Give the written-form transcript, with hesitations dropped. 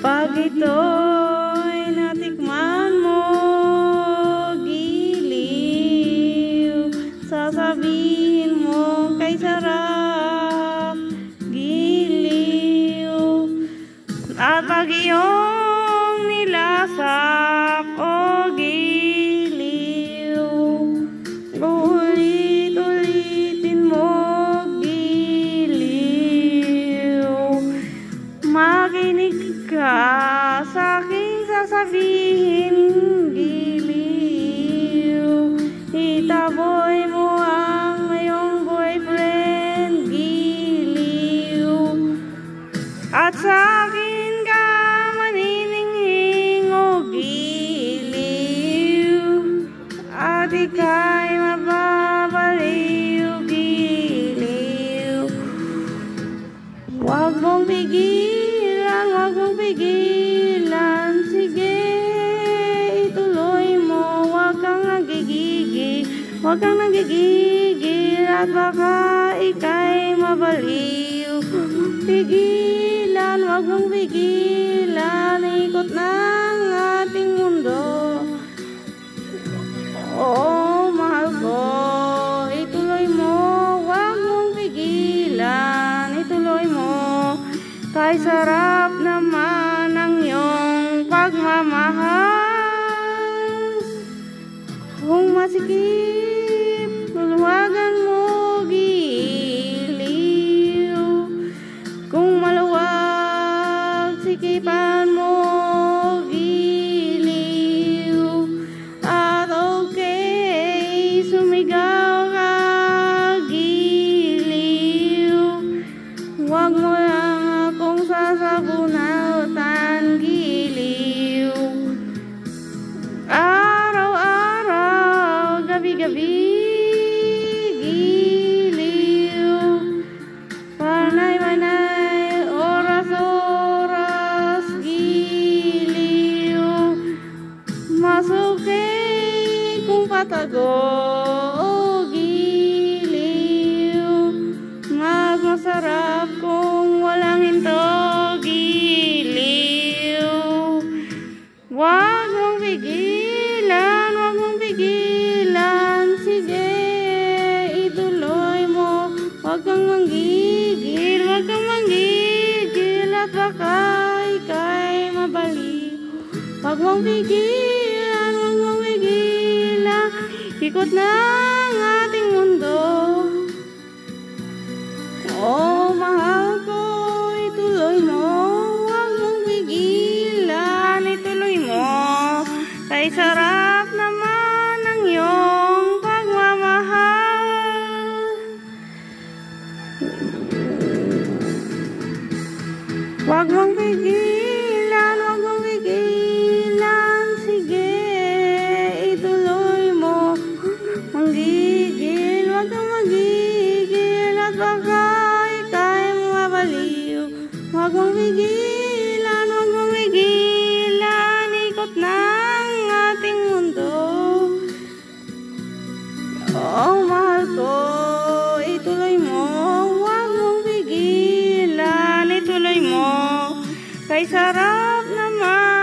Pag ito'y natikman mo, giliw, sasabihin mo kay sarap, giliw. At pag iyong nilasak, oh giliw, ulit-ulitin mo, giliw. Makinig ka sa aking sasabihin, giliw. Itaboy mo ang iyong boyfriend, giliw. At sa akin ka maniningning, oh giliw. At ika'y mababaliw, giliw. Huwag mong pigilan, huwag mong pigilan. Sige, ituloy mo. Huwag kang nagigigil, huwag kang nagigigil. At baka ika'y mabaliw. Pigilan, huwag mong pigilan. Ikot ng ating mundo. Oo, mahal ko, ituloy mo. Huwag mong pigilan, ituloy mo. Kay sarap naman ang iyong pagmamahal. Kung masikip, luluwagan mo, giliw. Kung maluwag, sikipan mo, giliw. At okay, sumigaw ka, giliw. Huwag mo lang akong sasabunutan, giliw. Araw-araw, gabi-gabi, giliw. Panay-panay, oras-oras, giliw. Mas okay kung patago, oh giliw. Mas masarap kung walang hinto, giliw. Huwag mong pigilan, huwag mong pigilan. Sige, ituloy mo. Huwag kang manggigil, huwag kang manggigil. At baka ika'y mabaliw. Huwag mong pigilan, huwag mong pigilan. Ikot ng ating mundo. Oh, mahal ko, ituloy mo. Huwag mong pigilan, ituloy mo. Kay sarap naman ang iyong pagmamahal. Huwag mong pigilan, huwag mong pigilan. Sige, ituloy mo. Manggigil, huwag kang manggigil. At baka ika'y mabaliw. Huwag mong pigilan, huwag mong pigilan. Ikot ng ating mundo. Oh, mahal ko, ituloy mo. Huwag mong pigilan, ituloy mo. Kay sarap naman